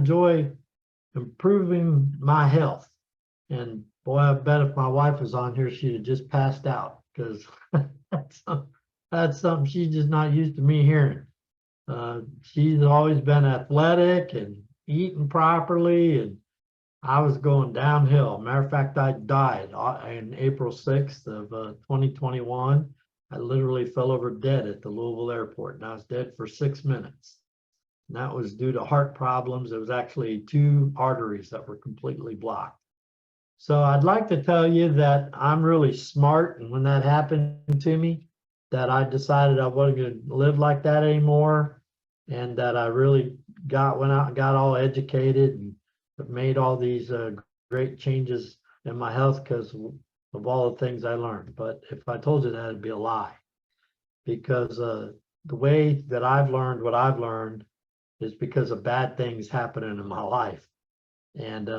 enjoy improving my health. And boy, I bet if my wife was on here, she'd have just passed out, because that's something she's just not used to me hearing. She's always been athletic and eating properly, and I was going downhill. Matter of fact, I died in April 6th of 2021. I literally fell over dead at the Louisville airport, and I was dead for 6 minutes. And that was due to heart problems. It was actually 2 arteries that were completely blocked. So I'd like to tell you that I'm really smart, and when that happened to me, that I decided I wasn't going to live like that anymore, and that I really went out and got all educated and have made all these great changes in my health because of all the things I learned. But if I told you that, it'd be a lie, because the way that I've learned what I've learned is because of bad things happening in my life, and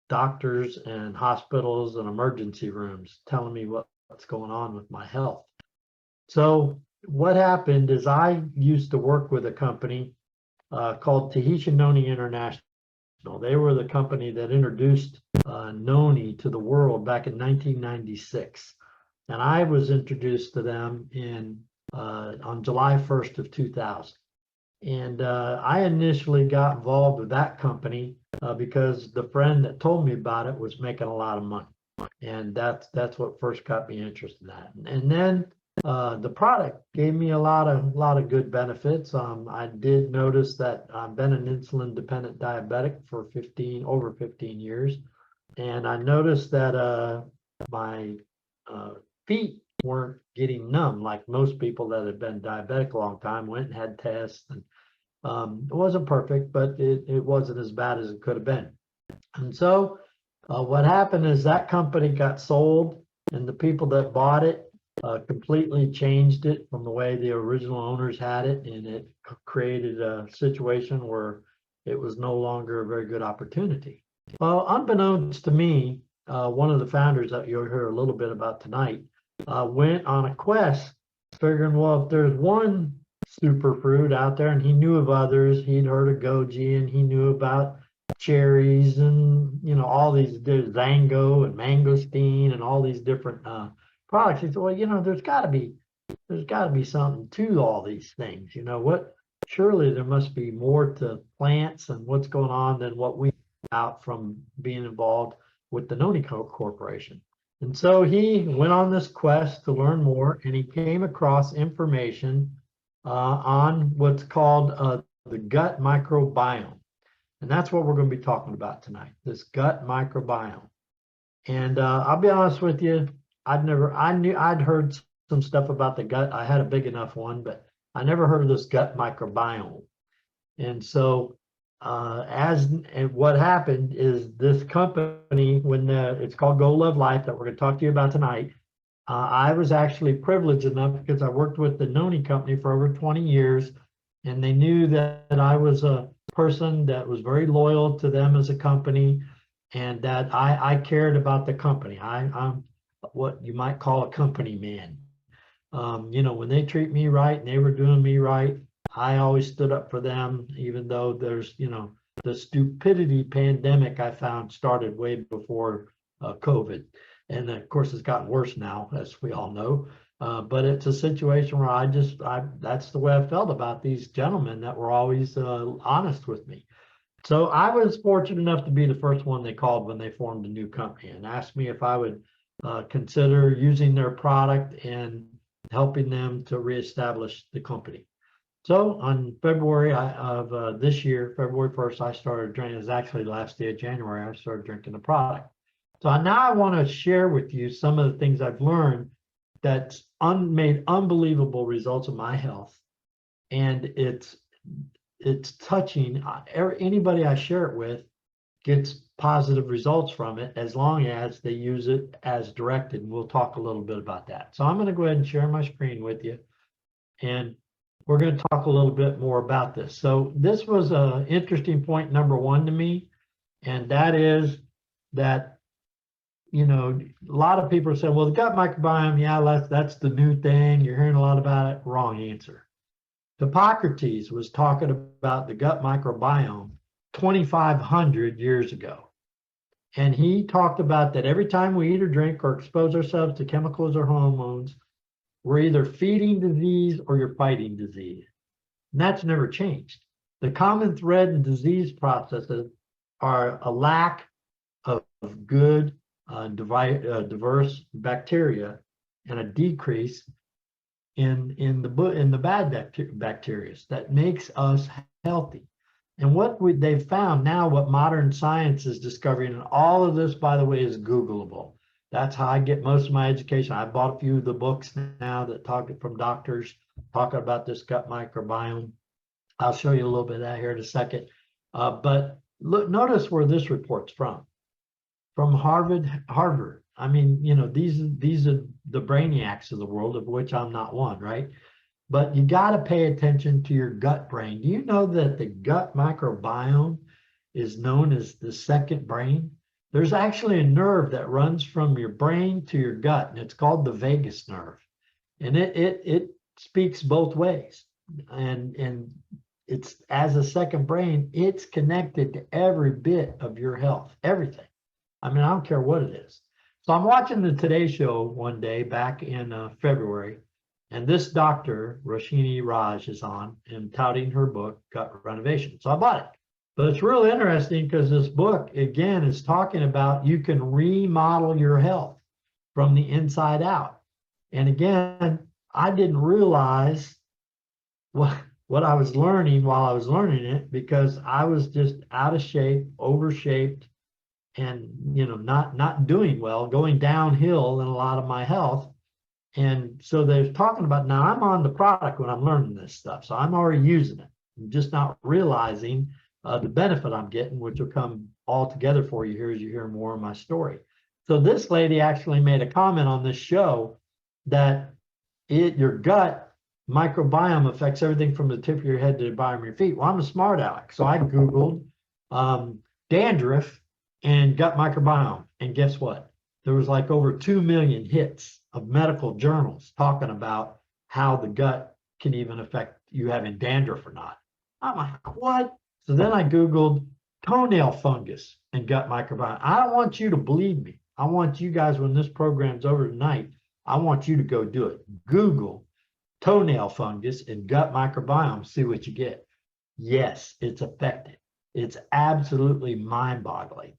doctors and hospitals and emergency rooms telling me what's going on with my health. So what happened is I used to work with a company called Tahitian Noni International. They were the company that introduced noni to the world back in 1996. And I was introduced to them on July 1st of 2000. And I initially got involved with that company because the friend that told me about it was making a lot of money. And that's what first got me interested in that. And then the product gave me a lot of good benefits. I did notice that I've been an insulin dependent diabetic for over 15 years. And I noticed that my feet weren't getting numb like most people that had been diabetic a long time. Went and had tests, and it wasn't perfect, but it wasn't as bad as it could have been. And so what happened is that company got sold, and the people that bought it completely changed it from the way the original owners had it, and it created a situation where it was no longer a very good opportunity. Well, unbeknownst to me, one of the founders that you'll hear a little bit about tonight went on a quest, figuring, well, if there's one superfruit out there, and he knew of others, he'd heard of goji, and he knew about cherries, and all these zango and mangosteen and all these different products. He said, well, there's got to be something to all these things. Surely there must be more to plants and what's going on than what we out from being involved with the Noni Corporation. And so he went on this quest to learn more, and he came across information on what's called the gut microbiome. And that's what we're going to be talking about tonight, this gut microbiome. And I'll be honest with you, I'd heard some stuff about the gut. I had a big enough one, but I never heard of this gut microbiome. And so what happened is this company, when it's called Go Live Life that we're going to talk to you about tonight, I was actually privileged enough because I worked with the Noni company for over 20 years, and they knew that I was a person that was very loyal to them as a company, and that I cared about the company. I'm what you might call a company man. When they treat me right and they were doing me right, I always stood up for them, even though there's, the stupidity pandemic I found started way before COVID. And of course, it's gotten worse now, as we all know. But it's a situation where that's the way I felt about these gentlemen that were always honest with me. So I was fortunate enough to be the first one they called when they formed a new company and asked me if I would consider using their product and helping them to reestablish the company. So on February of this year, February 1st, I started drinking. It was actually the last day of January, I started drinking the product. So now I want to share with you some of the things I've learned that's made unbelievable results in my health. And it's touching. Anybody I share it with gets positive results from it as long as they use it as directed. And we'll talk a little bit about that. So I'm going to go ahead and share my screen with you. And we're going to talk a little bit more about this. So this was an interesting point number one to me. And that is that, a lot of people are saying, well, the gut microbiome, yeah, that's the new thing. You're hearing a lot about it. Wrong answer. Hippocrates was talking about the gut microbiome 2,500 years ago. And he talked about that every time we eat or drink or expose ourselves to chemicals or hormones, we're either feeding disease or you're fighting disease. And that's never changed. The common thread in disease processes are a lack of good, diverse bacteria and a decrease in the bad bacteria that makes us healthy. And what they've found now, what modern science is discovering, and all of this, by the way, is Googleable. That's how I get most of my education. I bought a few of the books now that talk from doctors talking about this gut microbiome. I'll show you a little bit of that here in a second. But look, notice where this report's from Harvard. I mean, these are the brainiacs of the world, of which I'm not one, right? But you got to pay attention to your gut brain. Do you know that the gut microbiome is known as the second brain? There's actually a nerve that runs from your brain to your gut, and it's called the vagus nerve. And it speaks both ways. And it's as a second brain, it's connected to every bit of your health, everything. I mean, I don't care what it is. So I'm watching the Today Show one day back in February, and this doctor, Roshini Raj, is on and touting her book, Gut Renovation. So I bought it. But it's real interesting because this book, again, is talking about you can remodel your health from the inside out. And again, I didn't realize what I was learning while I was learning it, because I was just out of shape, overshaped, and not doing well, going downhill in a lot of my health. And so they're talking about, now I'm on the product when I'm learning this stuff, so I'm already using it. I'm just not realizing the benefit I'm getting, which will come all together for you here as you hear more of my story. So this lady actually made a comment on this show that your gut microbiome affects everything from the tip of your head to the bottom of your feet. Well, I'm a smart aleck, so I Googled dandruff and gut microbiome. And guess what? There was like over 2 million hits of medical journals talking about how the gut can even affect you having dandruff or not. I'm like, what? So then I Googled toenail fungus and gut microbiome. I don't want you to believe me. I want you guys, when this program's over tonight, I want you to go do it. Google toenail fungus and gut microbiome, see what you get. Yes, it's effective. It's absolutely mind-boggling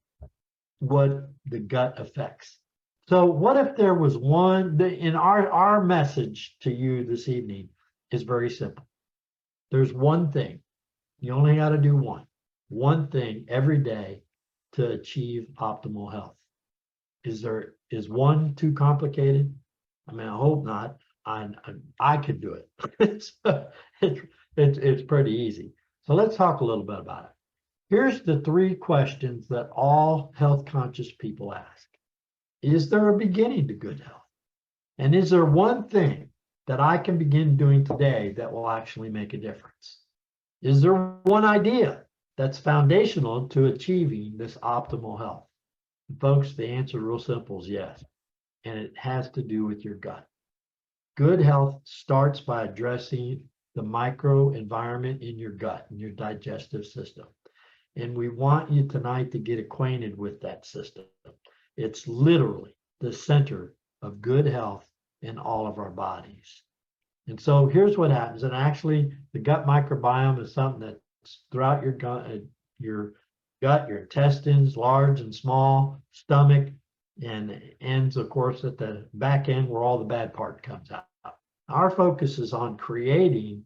what the gut affects. So what if there was one, in our message to you this evening is very simple. There's one thing. You only got to do one thing every day to achieve optimal health. Is one too complicated? I mean, I hope not. I could do it. It's pretty easy. So let's talk a little bit about it. Here's the 3 questions that all health conscious people ask. Is there a beginning to good health? And is there one thing that I can begin doing today that will actually make a difference? Is there one idea that's foundational to achieving this optimal health? And folks, the answer real simple is yes. And it has to do with your gut. Good health starts by addressing the microenvironment in your gut, in your digestive system. And we want you tonight to get acquainted with that system. It's literally the center of good health in all of our bodies. And so here's what happens. And actually, the gut microbiome is something that's throughout your gut, your intestines, large and small, stomach, and ends, of course, at the back end where all the bad part comes out. Our focus is on creating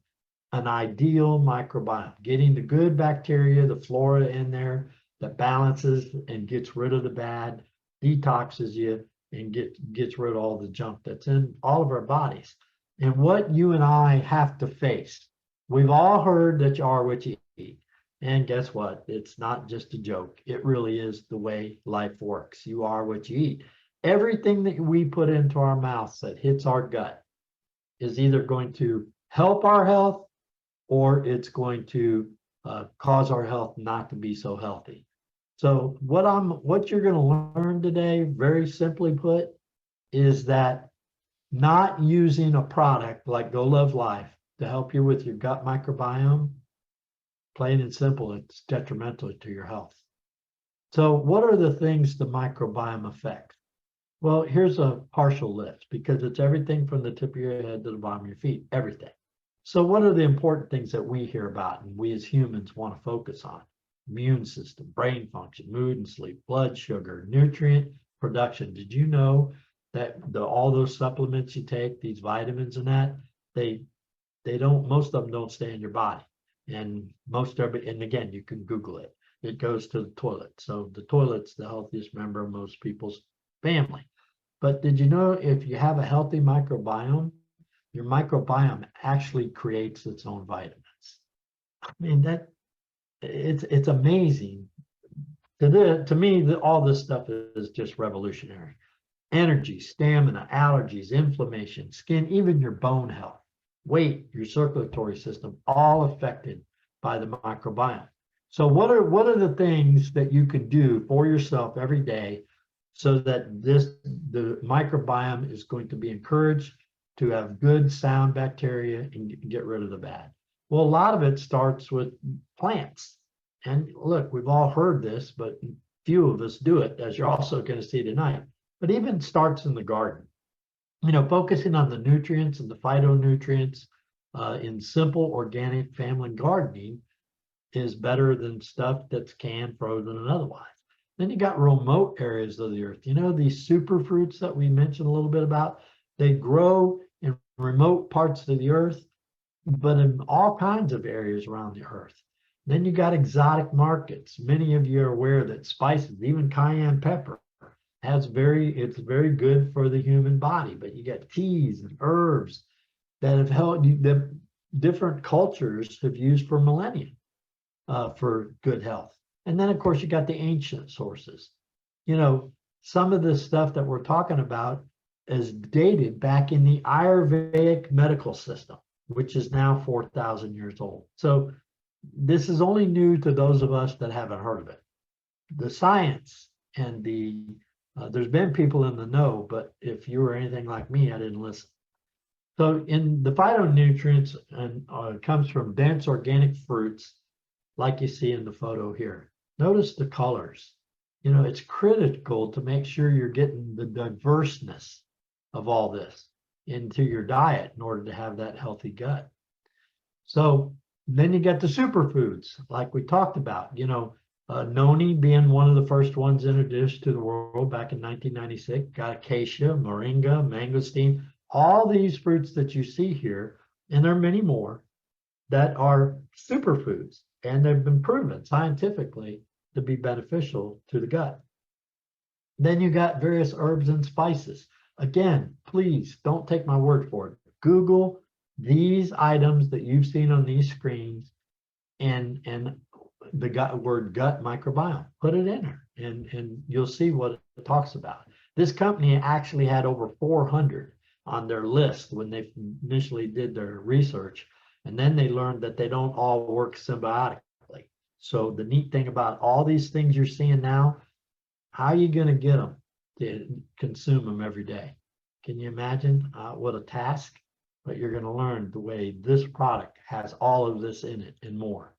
an ideal microbiome, getting the good bacteria, the flora in there that balances and gets rid of the bad, detoxes you, and gets rid of all the junk that's in all of our bodies. And what you and I have to face, we've all heard that you are what you eat. And guess what? It's not just a joke. It really is the way life works. You are what you eat. Everything that we put into our mouths that hits our gut is either going to help our health or it's going to cause our health not to be so healthy. So what you're going to learn today, very simply put, is that not using a product like Go Love Life to help you with your gut microbiome Plain and simple, it's detrimental to your health. So what are the things the microbiome affects? Well, here's a partial list because it's everything from the tip of your head to the bottom of your feet, everything. So what are the important things that we hear about and we as humans want to focus on? Immune system, brain function, mood and sleep, blood sugar, nutrient production. Did you know that all those supplements you take, these vitamins and that, they don't, most of them don't stay in your body. And and again, you can Google it. It goes to the toilet. So the toilet's the healthiest member of most people's family. But did you know if you have a healthy microbiome, your microbiome actually creates its own vitamins? I mean, it's amazing. To me, all this stuff is just revolutionary. Energy, stamina, allergies, inflammation, skin, even your bone health, weight, your circulatory system, all affected by the microbiome. So what are the things that you can do for yourself every day so that the microbiome is going to be encouraged to have good sound bacteria and get rid of the bad? Well, a lot of it starts with plants. And look, we've all heard this, but few of us do it, as you're also going to see tonight. But even starts in the garden. You know, focusing on the nutrients and the phytonutrients in simple organic family gardening is better than stuff that's canned, frozen, and otherwise. Then you got remote areas of the earth. You know, these superfruits that we mentioned a little bit about, they grow in remote parts of the earth, but in all kinds of areas around the earth. Then you got exotic markets. Many of you are aware that spices, even cayenne pepper, it's very good for the human body. But you got teas and herbs that have held that different cultures have used for millennia for good health. And then of course you got the ancient sources. You know, some of this stuff that we're talking about is dated back in the Ayurvedic medical system, which is now 4,000 years old. So this is only new to those of us that haven't heard of it. The science and there's been people in the know, but if you were anything like me, I didn't listen. So in the phytonutrients and comes from dense organic fruits, like you see in the photo here. Notice the colors. You know, it's critical to make sure you're getting the diverseness of all this into your diet in order to have that healthy gut. So then you get the superfoods, like we talked about, you know, noni being one of the first ones introduced to the world back in 1996, got acacia, moringa, mangosteen, all these fruits that you see here, and there are many more that are superfoods, and they've been proven scientifically to be beneficial to the gut. Then you got various herbs and spices. Again, please don't take my word for it. Google these items that you've seen on these screens and the word gut microbiome. Put it in there and you'll see what it talks about. This company actually had over 400 on their list when they initially did their research. And then they learned that they don't all work symbiotically. So the neat thing about all these things you're seeing now, how are you going to get them to consume them every day? Can you imagine what a task? But you're going to learn the way this product has all of this in it and more.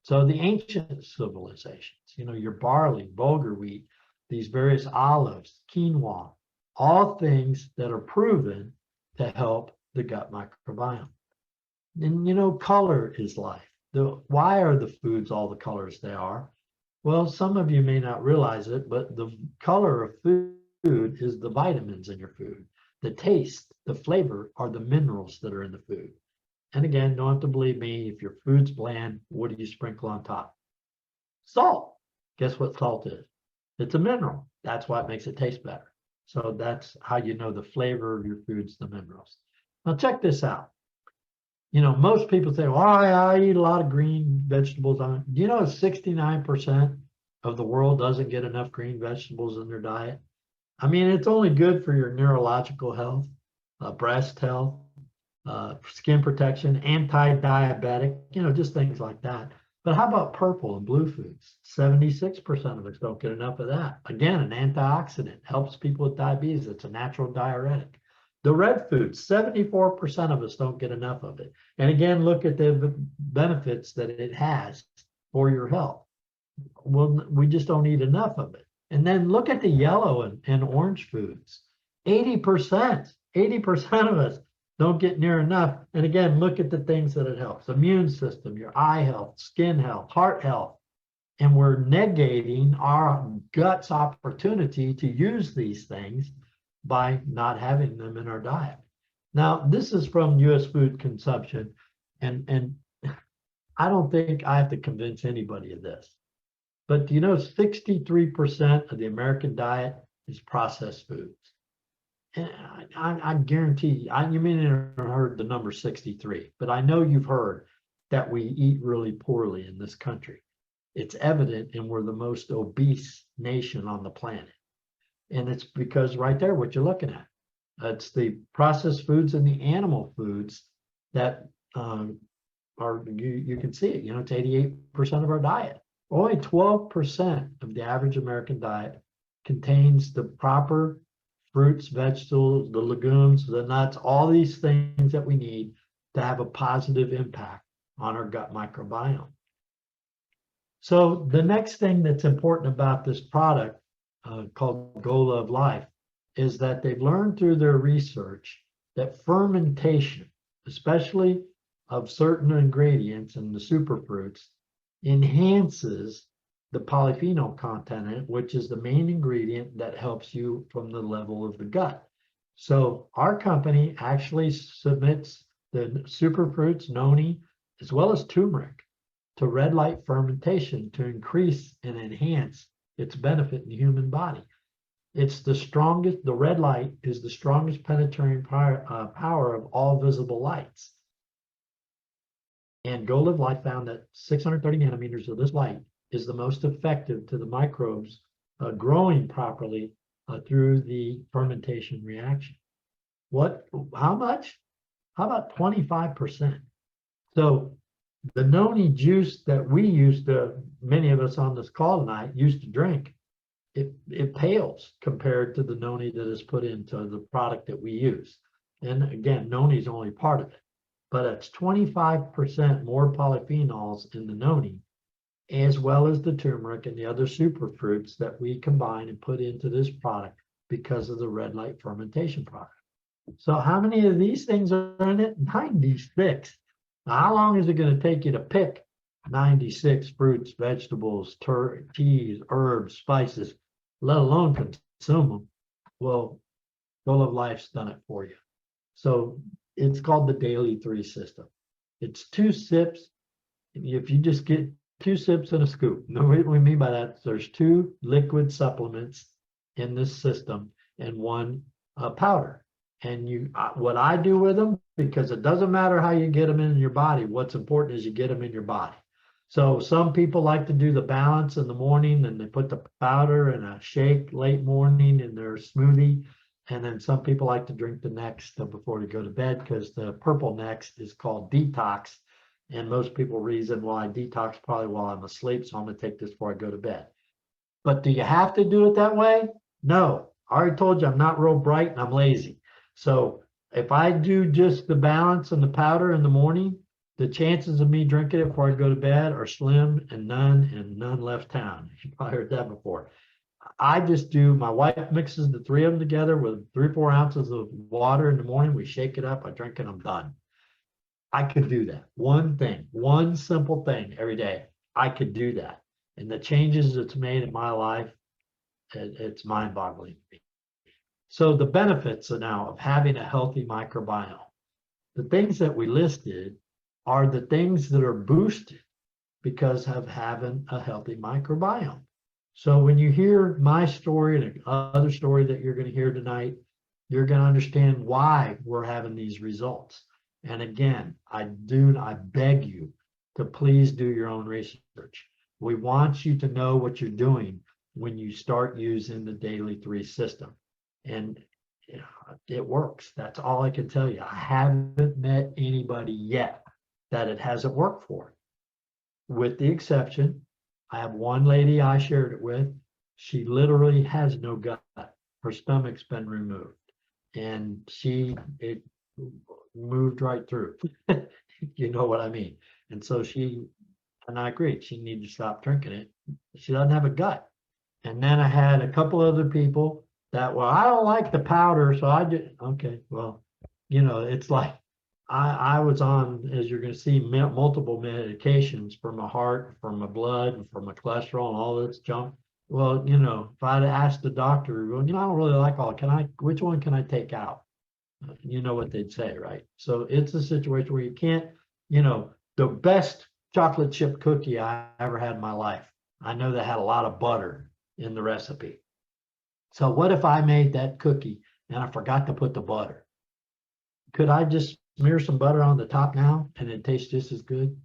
So the ancient civilizations, you know, your barley, bulgur wheat, these various olives, quinoa, all things that are proven to help the gut microbiome. And you know, color is life. Why are the foods all the colors they are? Well, some of you may not realize it, but the color of food is the vitamins in your food. The taste, the flavor are the minerals that are in the food. And again, don't have to believe me. If your food's bland, what do you sprinkle on top? Salt. Guess what salt is? It's a mineral. That's why it makes it taste better. So that's how you know the flavor of your food's the minerals. Now check this out. You know, most people say, well, I eat a lot of green vegetables. Do you know 69% of the world doesn't get enough green vegetables in their diet? I mean, it's only good for your neurological health, breast health, skin protection, anti-diabetic, you know, just things like that. But how about purple and blue foods? 76% of us don't get enough of that. Again, an antioxidant, helps people with diabetes. It's a natural diuretic. The red food, 74% of us don't get enough of it. And again, look at the benefits that it has for your health. Well, we just don't eat enough of it. And then look at the yellow and orange foods. 80%, 80% of us don't get near enough. And again, look at the things that it helps. Immune system, your eye health, skin health, heart health. And we're negating our gut's opportunity to use these things by not having them in our diet. Now, this is from US food consumption. And I don't think I have to convince anybody of this. But 63% of the American diet is processed foods. And I guarantee you may never heard the number 63, but I know you've heard that we eat really poorly in this country. It's evident, and we're the most obese nation on the planet. And it's because right there, what you're looking at, it's the processed foods and the animal foods that are, you can see it, it's 88% of our diet. Only 12% of the average American diet contains the proper fruits, vegetables, the legumes, the nuts, all these things that we need to have a positive impact on our gut microbiome. So the next thing that's important about this product called GLL Life is that they've learned through their research that fermentation, especially of certain ingredients in the superfruits, enhances the polyphenol content in it, which is the main ingredient that helps you from the level of the gut. So our company actually submits the superfruits, noni, as well as turmeric to red light fermentation to increase and enhance its benefit in the human body. It's the strongest, the red light is the strongest penetrating power of all visible lights. And GLL Life found that 630 nanometers of this light is the most effective to the microbes growing properly through the fermentation reaction. How much? How about 25%? So the noni juice that we used to, many of us on this call tonight used to drink, it pales compared to the noni that is put into the product that we use. And again, noni is only part of it, but it's 25% more polyphenols in the noni, as well as the turmeric and the other superfruits that we combine and put into this product because of the red light fermentation product. So how many of these things are in it? 96. Now, how long is it going to take you to pick 96 fruits, vegetables, teas, herbs, spices, let alone consume them? Well, GLL Life's done it for you. So it's called the Daily 3 system. It's 2 sips. If you just get 2 sips and a scoop, now what we mean by that, there's 2 liquid supplements in this system and 1 powder. And what I do with them, because it doesn't matter how you get them in your body, what's important is you get them in your body. So some people like to do the balance in the morning and they put the powder in a shake late morning in their smoothie. And then some people like to drink the next before they go to bed, because the purple next is called detox. And most people reason, well, I detox probably while I'm asleep, so I'm going to take this before I go to bed. But do you have to do it that way? No. I already told you I'm not real bright and I'm lazy. So if I do just the balance and the powder in the morning, the chances of me drinking it before I go to bed are slim and none left town. You probably heard that before. I just do, my wife mixes the 3 of them together with 3 or 4 ounces of water in the morning. We shake it up, I drink it, I'm done. I could do that. One thing, one simple thing every day. I could do that. And the changes it's made in my life, it's mind-boggling to me. So the benefits now of having a healthy microbiome, the things that we listed are the things that are boosted because of having a healthy microbiome. So when you hear my story and another story that you're going to hear tonight, you're going to understand why we're having these results. And again, I beg you to please do your own research. We want you to know what you're doing when you start using the Daily 3 system. And it works. That's all I can tell you. I haven't met anybody yet that it hasn't worked for. With the exception, I have one lady I shared it with. She literally has no gut. Her stomach's been removed. and it moved right through. You know what I mean? And so and I agree, she needs to stop drinking it. She doesn't have a gut. And then I had a couple other people that, well, I don't like the powder, so I did, okay, well, it's like, I was on, as you're gonna see, multiple medications for my heart, for my blood, and for my cholesterol and all this junk. Well, if I'd asked the doctor, well, I don't really like which one can I take out? You know what they'd say, right? So it's a situation where you can't, the best chocolate chip cookie I ever had in my life, I know that had a lot of butter in the recipe. So what if I made that cookie and I forgot to put the butter? Could I just smear some butter on the top now and it tastes just as good?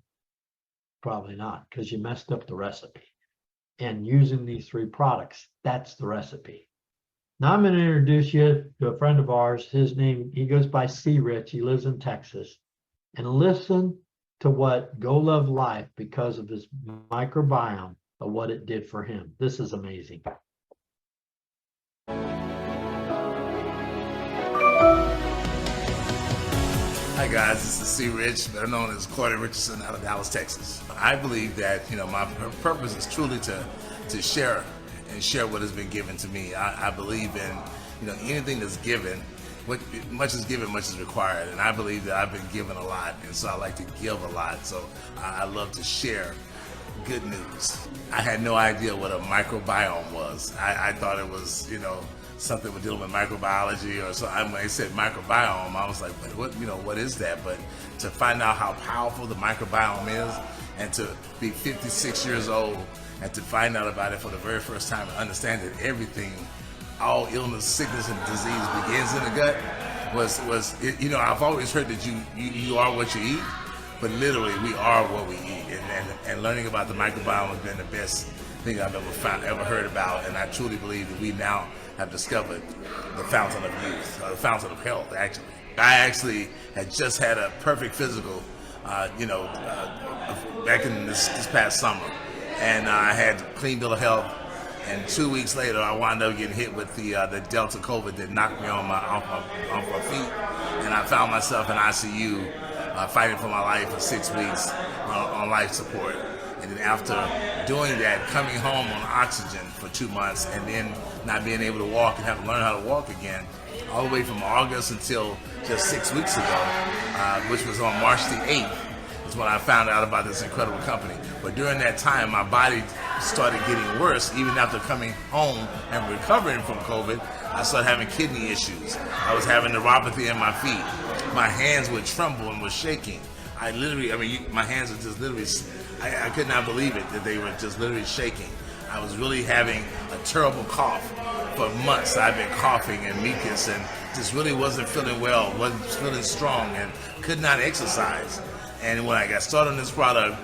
Probably not, because you messed up the recipe. And using these three products, that's the recipe. Now I'm going to introduce you to a friend of ours. He goes by C. Rich. He lives in Texas. And listen to what Go Love Life, because of his microbiome, of what it did for him. This is amazing. Hi guys, this is C. Rich, better known as Corey Richardson out of Dallas, Texas. I believe that my purpose is truly to share and share what has been given to me. I believe in anything that's given, much is given, much is required, and I believe that I've been given a lot, and so I like to give a lot. So I love to share good news. I had no idea what a microbiome was. I thought it was something with dealing with microbiology or so. When they said microbiome, I was like, what is that? But to find out how powerful the microbiome is, and to be 56 years old and to find out about it for the very first time and understand that everything, all illness, sickness, and disease begins in the gut was I've always heard that you are what you eat, but literally we are what we eat. And learning about the microbiome has been the best thing I've ever heard about, and I truly believe that we now have discovered the fountain of youth, the fountain of health, actually. I actually had just had a perfect physical, back in this past summer, and I had a clean bill of health, and 2 weeks later, I wound up getting hit with the Delta COVID that knocked me off my feet, and I found myself in ICU fighting for my life for 6 weeks on life support. And then after doing that, coming home on oxygen for 2 months, and then not being able to walk and have to learn how to walk again, all the way from August until just 6 weeks ago, which was on March the 8th, is when I found out about this incredible company. But during that time, my body started getting worse. Even after coming home and recovering from COVID, I started having kidney issues. I was having neuropathy in my feet. My hands would tremble and was shaking. My hands were just literally, I could not believe it that they were just literally shaking. I was really having a terrible cough. For months I've been coughing and mucus and just really wasn't feeling well, wasn't feeling strong, and could not exercise. And when I got started on this product,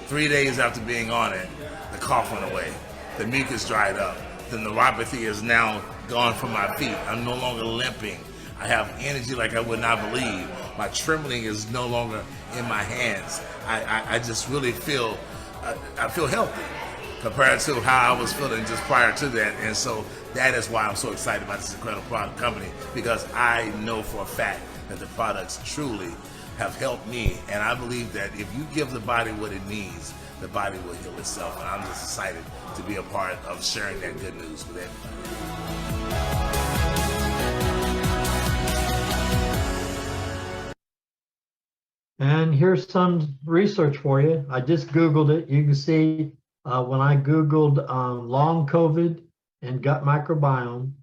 3 days after being on it, the cough went away. The mucus dried up. The neuropathy is now gone from my feet. I'm no longer limping. I have energy like I would not believe. My trembling is no longer in my hands. I just really feel healthy compared to how I was feeling just prior to that. And so that is why I'm so excited about this incredible product company, because I know for a fact that the products truly have helped me. And I believe that if you give the body what it needs, the body will heal itself. And I'm just excited to be a part of sharing that good news with everybody. And here's some research for you. I just Googled it. You can see when I Googled long COVID and gut microbiome,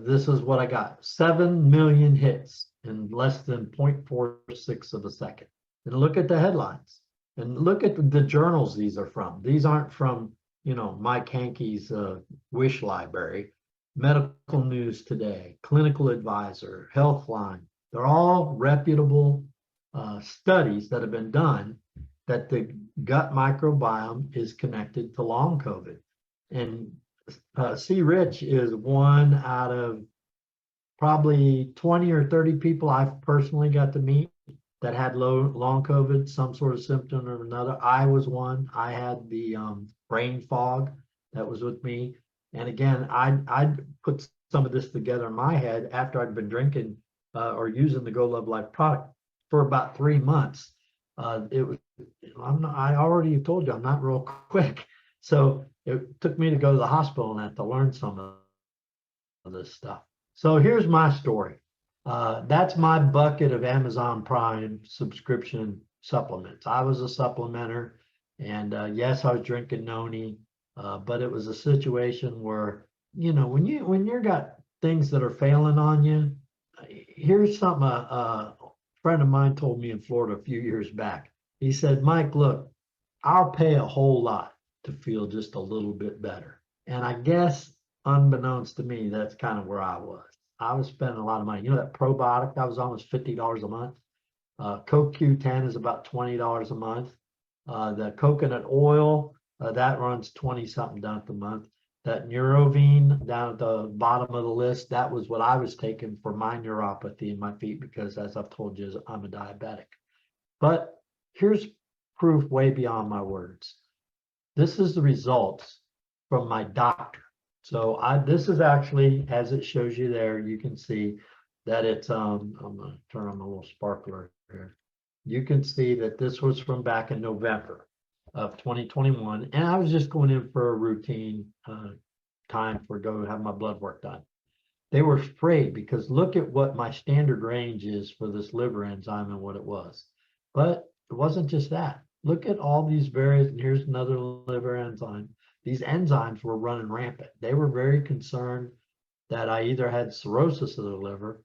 this is what I got. 7 million hits in less than 0.46 of a second. And look at the headlines. And look at the journals these are from. These aren't from, Mike Hankey's Wish Library. Medical News Today, Clinical Advisor, Healthline. They're all reputable studies that have been done that the gut microbiome is connected to long COVID. And C. Rich is one out of probably 20 or 30 people I've personally got to meet that had long COVID, some sort of symptom or another. I was one. I had the brain fog that was with me. And again, I put some of this together in my head after I'd been drinking or using the Go Love Life product for about 3 months. It was, I already told you, I'm not real quick. So it took me to go to the hospital and have to learn some of this stuff. So here's my story. That's my bucket of Amazon Prime subscription supplements. I was a supplementer, and yes, I was drinking noni, but it was a situation where, when you're got things that are failing on you. Here's something a friend of mine told me in Florida a few years back. He said, Mike, look, I'll pay a whole lot to feel just a little bit better. And I guess unbeknownst to me, that's kind of where I was. I was spending a lot of money. You know, that probiotic, that was almost $50 a month. CoQ10 is about $20 a month. The coconut oil, that runs 20 something down a month. That Neurovine down at the bottom of the list, that was what I was taking for my neuropathy in my feet because, as I've told you, I'm a diabetic. But here's proof way beyond my words. This is the results from my doctor. So this is actually, as it shows you there, you can see that it's, I'm gonna turn on my little sparkler here. You can see that this was from back in November of 2021. And I was just going in for a routine time for go have my blood work done. They were afraid because look at what my standard range is for this liver enzyme and what it was. But it wasn't just that. Look at all these various, and here's another liver enzyme. These enzymes were running rampant. They were very concerned that I either had cirrhosis of the liver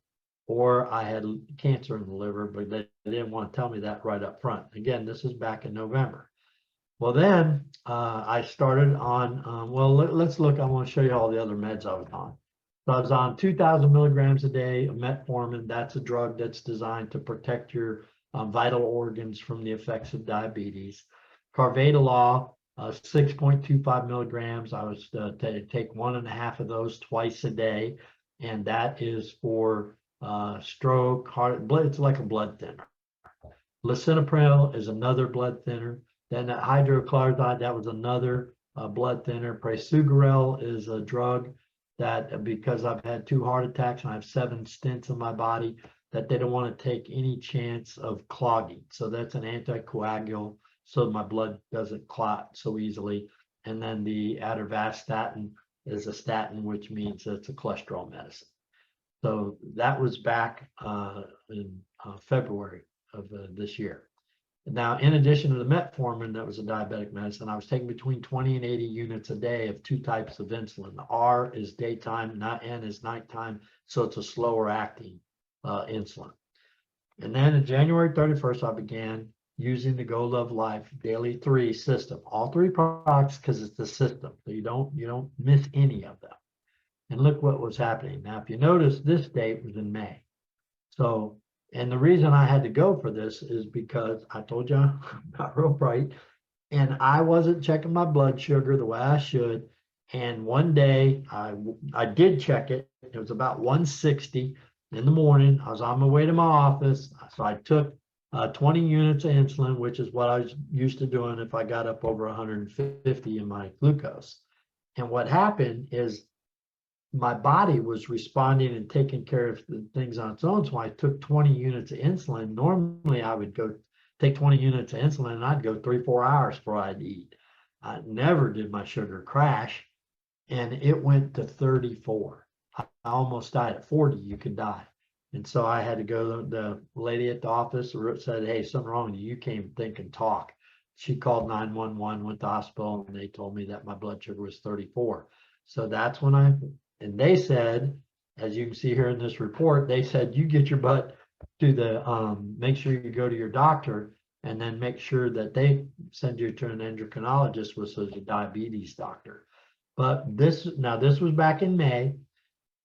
or I had cancer in the liver, but they didn't want to tell me that right up front. Again, this is back in November. Well, then I started on, let's look, I want to show you all the other meds I was on. So I was on 2,000 milligrams a day of metformin. That's a drug that's designed to protect your vital organs from the effects of diabetes. Carvedilol, 6.25 milligrams. I was to take 1.5 of those twice a day. And that is for stroke, heart, blood. It's like a blood thinner. Lisinopril is another blood thinner. Then that hydrochloride, that was another blood thinner. Prasugrel is a drug that, because I've had 2 heart attacks and I have 7 stents in my body, that they don't want to take any chance of clogging. So that's an anticoagulant, so my blood doesn't clot so easily. And then the atorvastatin is a statin, which means it's a cholesterol medicine. So that was back in February of this year. Now, in addition to the metformin, that was a diabetic medicine, I was taking between 20 and 80 units a day of 2 types of insulin. The R is daytime, N is nighttime, so it's a slower acting insulin. And then on January 31st, I began using the Go Love Life Daily 3 system. All 3 products, because it's the system, so you don't miss any of them. And look what was happening. Now, if you notice, this date was in May. So, and the reason I had to go for this is because I told you I'm not real bright, and I wasn't checking my blood sugar the way I should. And one day I did check it. It was about 160 in the morning. I was on my way to my office. So I took 20 units of insulin, which is what I was used to doing if I got up over 150 in my glucose. And what happened is my body was responding and taking care of the things on its own. So I took 20 units of insulin. Normally I would go take 20 units of insulin and I'd go 3-4 hours before I'd eat. I never did my sugar crash, and it went to 34. I almost died. At 40, you can die. And so I had to go, the lady at the office said, hey, something wrong with you. You can't even think and talk. She called 911, went to the hospital, and they told me that my blood sugar was 34. So that's when and they said, as you can see here in this report, they said, you get your butt to the, make sure you go to your doctor and then make sure that they send you to an endocrinologist, which is a diabetes doctor. But this was back in May.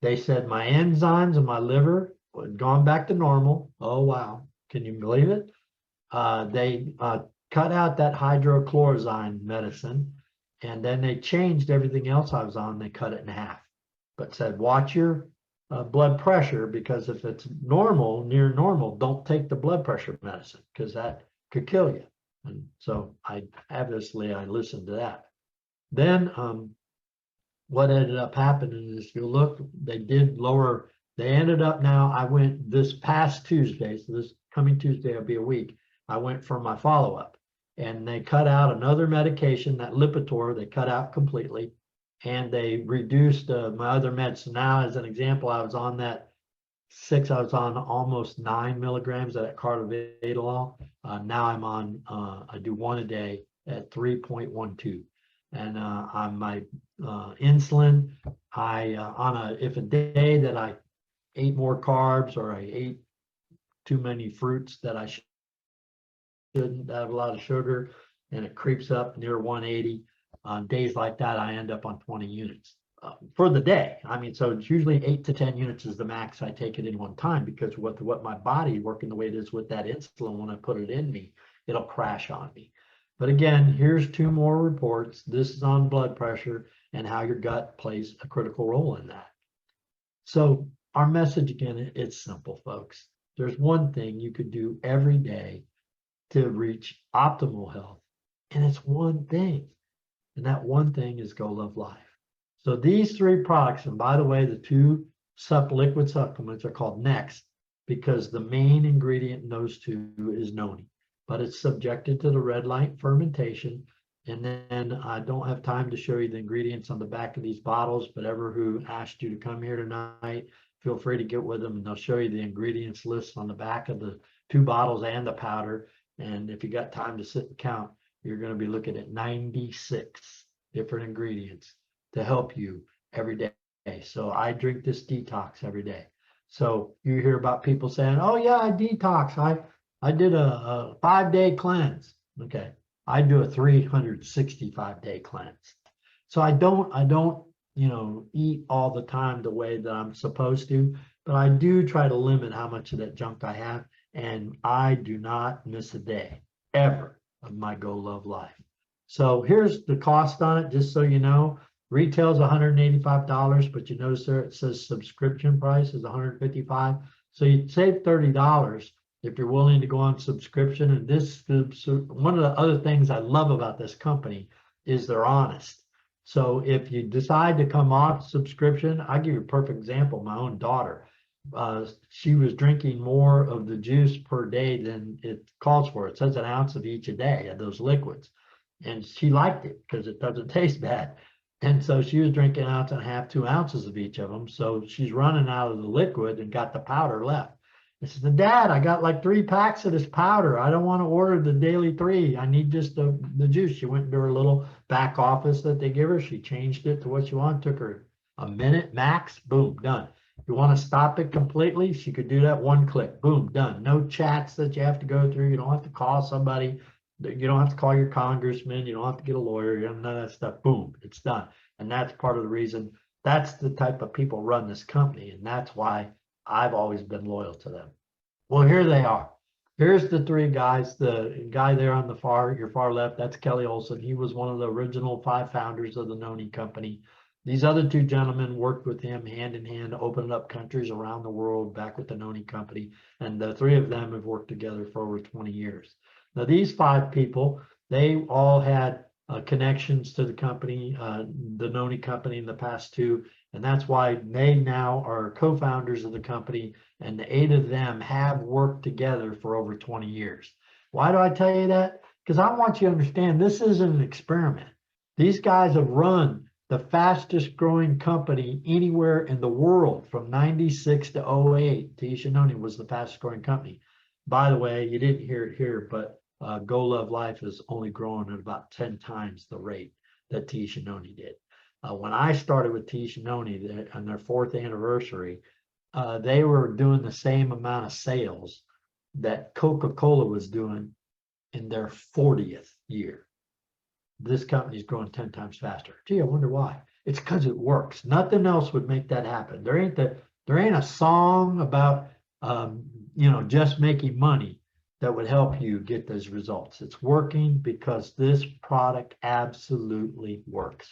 They said my enzymes in my liver had gone back to normal. Oh, wow. Can you believe it? They cut out that hydrochloroquine medicine, and then they changed everything else I was on. They cut it in half, but said, watch your blood pressure, because if it's normal, near normal, don't take the blood pressure medicine because that could kill you. And so I listened to that. Then what ended up happening is, if you look, they did lower, they ended up now, I went this past Tuesday, so this coming Tuesday will be a week. I went for my follow-up and they cut out another medication, that Lipitor, they cut out completely. And they reduced my other meds. So now, as an example, I was on that I was on almost 9 milligrams of that carvedilol. Now I'm on, I do one a day at 3.12. And on my insulin, if a day that I ate more carbs or I ate too many fruits that I shouldn't have a lot of sugar, and it creeps up near 180, on days like that, I end up on 20 units for the day. I mean, so it's usually 8 to 10 units is the max I take it in one time, because what my body working the way it is with that insulin, when I put it in me, it'll crash on me. But again, here's 2 more reports. This is on blood pressure and how your gut plays a critical role in that. So our message again, it's simple, folks. There's one thing you could do every day to reach optimal health, and it's one thing. And that one thing is Go Love Life. So these 3 products, and by the way, the 2 liquid supplements are called Next, because the main ingredient in those 2 is noni, but it's subjected to the red light fermentation. And then I don't have time to show you the ingredients on the back of these bottles, but ever who asked you to come here tonight, feel free to get with them and they'll show you the ingredients list on the back of the 2 bottles and the powder. And if you got time to sit and count, you're going to be looking at 96 different ingredients to help you every day. So I drink this detox every day. So you hear about people saying, oh yeah, I detox. I did a 5-day cleanse. Okay. I do a 365-day cleanse. So I don't, eat all the time the way that I'm supposed to, but I do try to limit how much of that junk I have. And I do not miss a day ever of my Go Love Life. So here's the cost on it, just so you know. Retail is $185, but you notice there it says subscription price is $155. So you'd save $30 if you're willing to go on subscription. And this, one of the other things I love about this company is they're honest. So if you decide to come off subscription, I'll give you a perfect example. My own daughter, she was drinking more of the juice per day than it calls for. It says an ounce of each a day of those liquids. And she liked it because it doesn't taste bad. And so she was drinking an ounce and a half, 2 ounces of each of them. So she's running out of the liquid and got the powder left. I said, Dad, I got like 3 packs of this powder. I don't want to order the daily 3. I need just the juice. She went into her little back office that they give her. She changed it to what she wanted. Took her a minute max. Boom, done. If you want to stop it completely, she could do that 1 click. Boom, done. No chats that you have to go through. You don't have to call somebody. You don't have to call your congressman. You don't have to get a lawyer. You don't none of that stuff. Boom, it's done. And that's part of the reason. That's the type of people run this company. And that's why I've always been loyal to them. Well, here they are. Here's the 3 guys. The guy there on the your far left, that's Kelly Olson. He was one of the original 5 founders of the Noni company. These other 2 gentlemen worked with him hand in hand, opening up countries around the world back with the Noni company. And the 3 of them have worked together for over 20 years. Now, these 5 people, they all had connections to the company, the Noni company in the past 2. And that's why they now are co-founders of the company. And the 8 of them have worked together for over 20 years. Why do I tell you that? Because I want you to understand this isn't an experiment. These guys have run the fastest growing company anywhere in the world from 96 to 08. Tisha Noni was the fastest growing company. By the way, you didn't hear it here, but Go Love Life is only growing at about 10 times the rate that Tisha Noni did. When I started with Tisha Noni on their 4th anniversary, they were doing the same amount of sales that Coca-Cola was doing in their 40th year. This company's growing 10 times faster. Gee, I wonder why. It's because it works. Nothing else would make that happen. There ain't a song about just making money that would help you get those results. It's working because this product absolutely works.